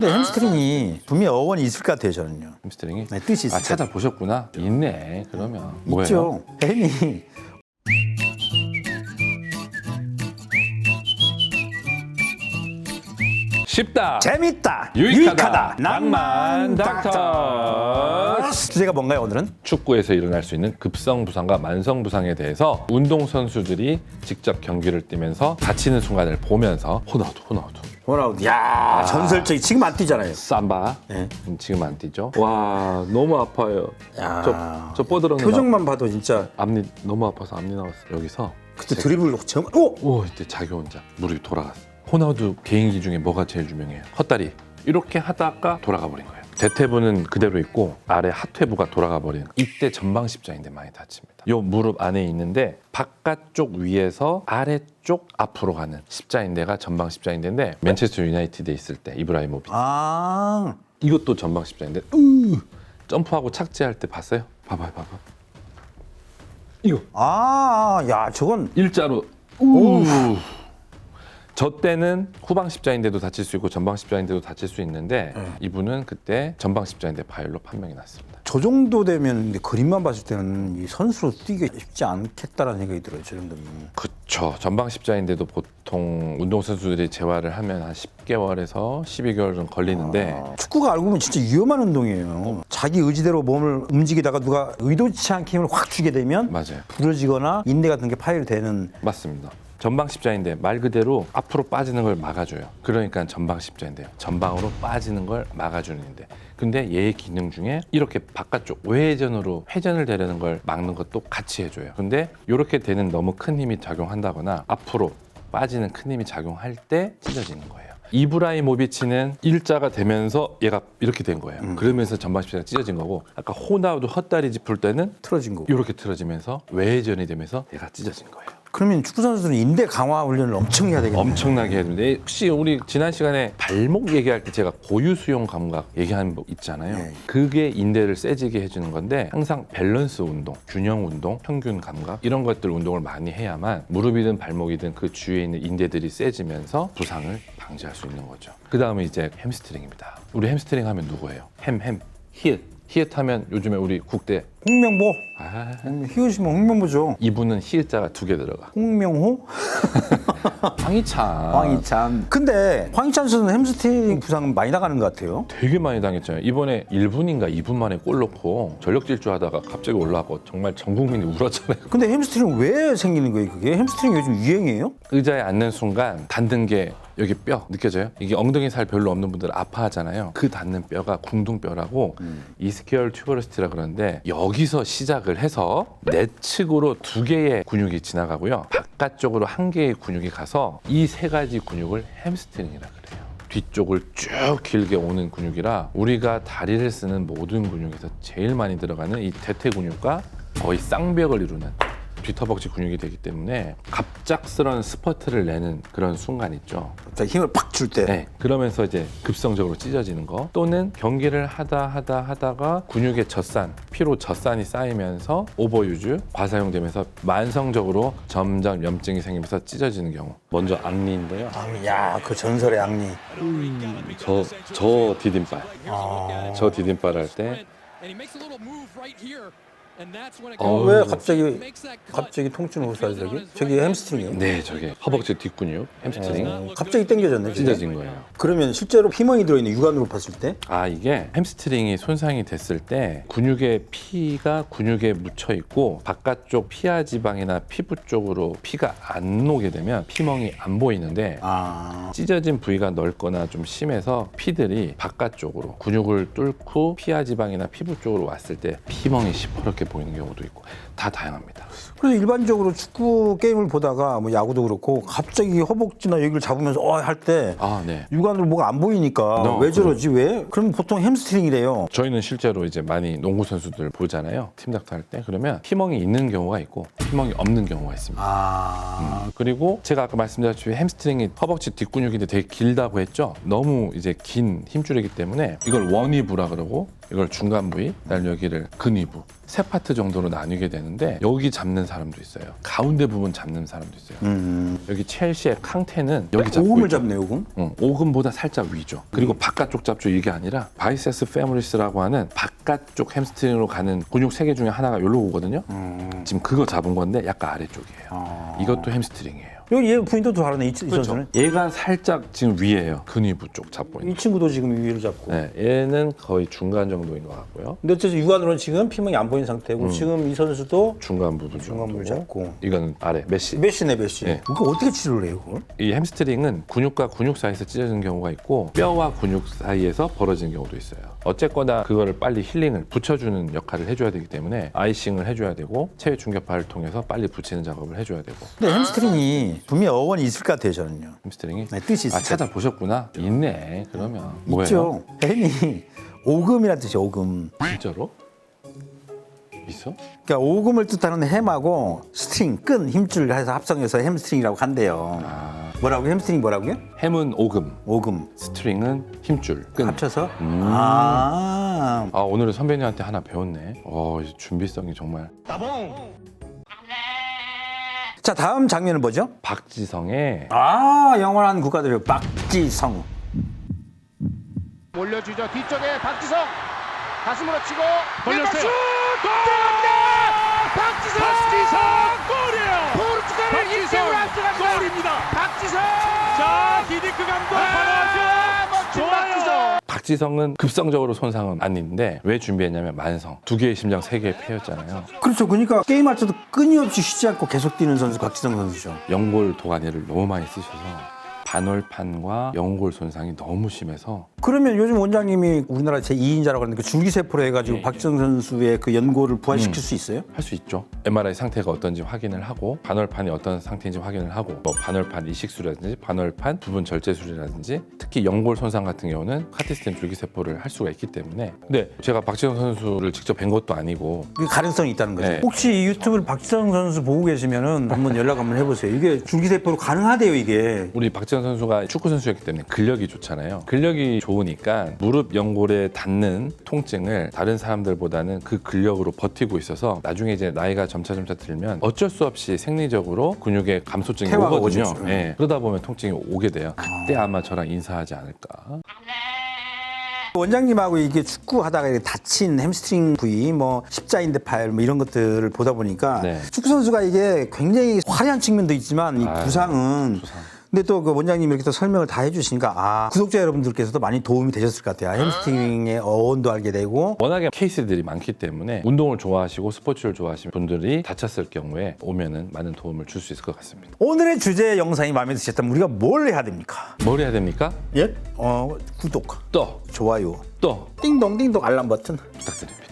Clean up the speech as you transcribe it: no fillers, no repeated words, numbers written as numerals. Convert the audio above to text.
근데 햄스트링이 분명히 어원이 있을 것 같아요, 저는요. 햄스트링이? 네, 뜻이 있을 것 같아요. 찾아보셨구나. 있네. 그러면 뭐예요? 있죠. 햄이 쉽다. 재밌다, 유익하다. 낭만 낭만 닥터. 주제가 뭔가요, 오늘은? 축구에서 일어날 수 있는 급성 부상과 만성 부상에 대해서 운동 선수들이 직접 경기를 뛰면서 다치는 순간을 보면서 호나우두 야, 전설적인 지금 안 뛰잖아요. 삼바. 네. 지금 안 뛰죠. 와, 너무 아파요. 야, 저 뻐드렁이 표정만 봐도 진짜 앞니 너무 아파서 앞니 나왔어. 여기서 그때 드리블 정말 오! 이때 자기 혼자 무릎이 돌아갔어. 호나우두 개인기 중에 뭐가 제일 유명해요? 헛다리. 이렇게 하다가 돌아가 버린 거예요. 대퇴부는 그대로 있고 아래 하퇴부가 돌아가 버린, 이때 전방 십자인대 많이 다칩니다. 요 무릎 안에 있는데 바깥쪽 위에서 아래쪽 앞으로 가는 십자인대가 전방 십자인대인데 맨체스터 유나이티드에 있을 때 이브라이모비치 아, 이것도 전방 십자인대. 점프하고 착지할 때 봤어요? 봐봐요. 이거 야, 저건 일자로 저 때는 후방 십자인대도 다칠 수 있고 전방 십자인대도 다칠 수 있는데 이분은 그때 전방 십자인대 파열로 판명이 났습니다. 저 정도 되면 근데 그림만 봤을 때는 이 선수로 뛰기 쉽지 않겠다라는 생각이 들어요. 저 정도면. 그렇죠. 전방 십자인대도 보통 운동선수들이 재활을 하면 한 10개월에서 12개월은 걸리는데 축구가 알고 보면 진짜 위험한 운동이에요. 자기 의지대로 몸을 움직이다가 누가 의도치 않게 힘을 확 주게 되면 맞아요. 부러지거나 인대 같은 게 파열되는. 맞습니다. 전방 십자인대 말 그대로 앞으로 빠지는 걸 막아줘요. 그러니까 전방 십자인대요. 전방으로 빠지는 걸 막아주는 인대. 근데 얘의 기능 중에 이렇게 바깥쪽 외회전으로 회전을 되려는 걸 막는 것도 같이 해줘요. 근데 이렇게 되는 너무 큰 힘이 작용한다거나 앞으로 빠지는 큰 힘이 작용할 때 찢어지는 거예요. 이브라이모비치는 일자가 되면서 얘가 이렇게 된 거예요. 그러면서 전방 십자인대가 찢어진 거고, 아까 호나우두 헛다리 짚을 때는 틀어진 거고. 이렇게 틀어지면서 외회전이 되면서 얘가 찢어진 거예요. 그러면 축구 선수들은 인대 강화 훈련을 엄청 해야 되겠네요. 엄청나게 해야 되는데, 혹시 우리 지난 시간에 발목 얘기할 때 제가 고유 수용 감각 얘기한 거 있잖아요. 네. 그게 인대를 세지게 해주는 건데, 항상 밸런스 운동, 균형 운동, 평균 감각 이런 것들 운동을 많이 해야만 무릎이든 발목이든 그 주위에 있는 인대들이 세지면서 부상을 방지할 수 있는 거죠. 그 다음에 이제 햄스트링입니다. 우리 햄스트링 하면 누구예요? 히읗 하면 요즘에 우리 국대 홍명보. 히읗이면 홍명보죠. 이분은 히읗자가 2개 들어가. 홍명호? 황희찬. 황희찬. 근데 황희찬 선수는 햄스트링 부상 많이 나가는 것 같아요. 되게 많이 당했잖아요. 이번에 1분인가 2분 만에 골 넣고 전력 질주하다가 갑자기 올라가고 정말 전 국민이 울었잖아요. 근데 햄스트링 왜 생기는 거예요, 그게? 햄스트링 요즘 유행이에요? 의자에 앉는 순간 닿는 게 여기 뼈 느껴져요? 이게 엉덩이 살 별로 없는 분들 아파하잖아요. 그 닿는 뼈가 궁둥뼈라고 이스키얼 튜버러시티라 그러는데, 여기서 시작을 해서 내측으로 2개의 근육이 지나가고요. 바깥쪽으로 1개의 근육이 가서 이 3가지 근육을 햄스트링이라 그래요. 뒤쪽을 쭉 길게 오는 근육이라 우리가 다리를 쓰는 모든 근육에서 제일 많이 들어가는 이 대퇴 근육과 거의 쌍벽을 이루는 뒤터벅지 근육이 되기 때문에 갑작스러운 스퍼트를 내는 그런 순간 있죠. 갑자기 힘을 팍 줄 때. 네, 그러면서 이제 급성적으로 찢어지는 거, 또는 경기를 하다가 근육의 젖산, 피로 젖산이 쌓이면서 오버유즈, 과사용되면서 만성적으로 점점 염증이 생기면서 찢어지는 경우. 먼저 악리인데요. 야, 그 전설의 악리. 저 디딤발. 저 디딤발 할 때 왜 갑자기 통증을 호소하죠, 저기 햄스트링이에요? 네, 저게 허벅지 뒷근육 햄스트링 갑자기 당겨졌네. 찢어진 거예요. 그러면 실제로 피멍이 들어있는 육안으로 봤을 때? 이게 햄스트링이 손상이 됐을 때 근육의 피가 근육에 묻혀 있고 바깥쪽 피하 지방이나 피부 쪽으로 피가 안 오게 되면 피멍이 안 보이는데, 찢어진 부위가 넓거나 좀 심해서 피들이 바깥쪽으로 근육을 뚫고 피하 지방이나 피부 쪽으로 왔을 때 피멍이 시퍼렇게 보이는 경우도 있고, 다 다양합니다. 그래서 일반적으로 축구 게임을 보다가 뭐 야구도 그렇고 갑자기 허벅지나 여기를 잡으면서 할 때 네. 육안으로 뭐가 안 보이니까 왜 저러지 왜? 그럼 보통 햄스트링이래요. 저희는 실제로 이제 많이 농구 선수들 보잖아요. 팀닥터 할 때. 그러면 피멍이 있는 경우가 있고 피멍이 없는 경우가 있습니다. 그리고 제가 아까 말씀드렸듯이 햄스트링이 허벅지 뒷근육인데 되게 길다고 했죠. 너무 이제 긴 힘줄이기 때문에 이걸 원위부라 그러고 이걸 중간 부위, 그다음 여기를 근위부 세 파트 정도로 나뉘게 되는데 여기 잡는 사람도 있어요. 가운데 부분 잡는 사람도 있어요. 여기 첼시의 캉테는 여기 잡고 오금을 있죠. 잡네요, 오금. 오금보다 살짝 위죠. 그리고 바깥쪽 잡죠. 이게 아니라 바이세스 페모리스라고 하는 바깥쪽 햄스트링으로 가는 근육 세 개 중에 하나가 여기로 오거든요. 지금 그거 잡은 건데 약간 아래쪽이에요. 이것도 햄스트링이에요. 여기 얘 부인도 다르네, 이 그렇죠. 선수는. 얘가 살짝 지금 위에요. 근위부 쪽 잡고 있는. 이 친구도 지금 위로 잡고. 네, 얘는 거의 중간 정도인 것 같고요. 근데 어쨌든 육안으로는 지금 피멍이 안 보이는 상태고 지금 이 선수도 중간 부분 중간부를 정도. 잡고. 이건 아래 메시. 메시네, 메시. 네. 그거 어떻게 치료를 해요, 그걸? 이 햄스트링은 근육과 근육 사이에서 찢어지는 경우가 있고 뼈와 근육 사이에서 벌어지는 경우도 있어요. 어쨌거나 그거를 빨리 힐링을 붙여주는 역할을 해줘야 되기 때문에 아이싱을 해줘야 되고 체외 중격파를 통해서 빨리 붙이는 작업을 해줘야 되고. 근데 햄스트링이 분명히 어원이 있을 것 같아요, 저는요. 햄스트링이 네, 뜻이 있어요. 찾아보셨구나. 있네. 그러면 뭐예요? 있죠. 햄이 오금이라는 뜻이에요, 오금. 진짜로? 있어? 그러니까 오금을 뜻하는 햄하고 스트링, 끈, 힘줄 해서 합성해서 햄스트링이라고 한대요. 뭐라고? 햄스트링 뭐라고요? 햄은 오금, 오금. 스트링은 힘줄, 끈. 합쳐서? 아. 아 오늘은 선배님한테 하나 배웠네. 이제 준비성이 정말. 자, 다음 장면은 뭐죠? 박지성의 영원한 국가대표 박지성. 올려주죠. 뒤쪽에 박지성 가슴으로 치고 걸렸어요. 슛! 들어갑니다. 박지성 골이에요. 포르투갈을 박지성 1대1로 앞서갑니다. 골입니다. 박지성 자, 디디크 감독 바로 하죠. 멋진 좋아요. 박지성. 박지성은 급성적으로 손상은 아닌데 왜 준비했냐면 만성. 2개의 심장 3개의 폐였잖아요. 그렇죠. 그러니까 게임할 때도 끊임없이 쉬지 않고 계속 뛰는 선수 박지성 선수죠. 연골 도가니를 너무 많이 쓰셔서 반월판과 연골 손상이 너무 심해서 그러면 요즘 원장님이 우리나라 제2인자라고 하는데 그 줄기세포로 해가지고 예, 박지성 선수의 그 연골을 부활시킬 수 있어요? 할 수 있죠. MRI 상태가 어떤지 확인을 하고 반월판이 어떤 상태인지 확인을 하고 뭐 반월판 이식술이라든지 반월판 부분 절제술이라든지 특히 연골 손상 같은 경우는 카티스텐 줄기세포를 할 수가 있기 때문에 근데 제가 박지성 선수를 직접 뵌 것도 아니고 그게 가능성이 있다는 거죠. 네. 혹시 이 유튜브를 박지성 선수 보고 계시면은 한번 연락 한번 해보세요. 이게 줄기세포로 가능하대요, 이게. 우리 박지성 선수가 축구 선수였기 때문에 근력이 좋잖아요. 근력이 좋으니까 무릎 연골에 닿는 통증을 다른 사람들보다는 그 근력으로 버티고 있어서 나중에 이제 나이가 점차 들면 어쩔 수 없이 생리적으로 근육에 감소증이 퇴화가 오거든요. 오죠. 예. 그러다 보면 통증이 오게 돼요. 그때 아마 저랑 인사하지 않을까. 원장님하고 이게 축구하다가 이렇게 다친 햄스트링 부위, 뭐 십자인대 팔, 뭐 이런 것들을 보다 보니까 네. 축구 선수가 이게 굉장히 화려한 측면도 있지만 이 부상은. 근데 또 그 원장님이 이렇게 또 설명을 다 해주시니까 구독자 여러분들께서도 많이 도움이 되셨을 것 같아요. 햄스트링의 어원도 알게 되고. 워낙에 케이스들이 많기 때문에 운동을 좋아하시고 스포츠를 좋아하시는 분들이 다쳤을 경우에 오면은 많은 도움을 줄 수 있을 것 같습니다. 오늘의 주제 영상이 마음에 드셨다면 우리가 뭘 해야 됩니까? 뭘 해야 됩니까? 예? 구독, 또 좋아요, 또 띵동띵동 알람 버튼. 부탁드립니다.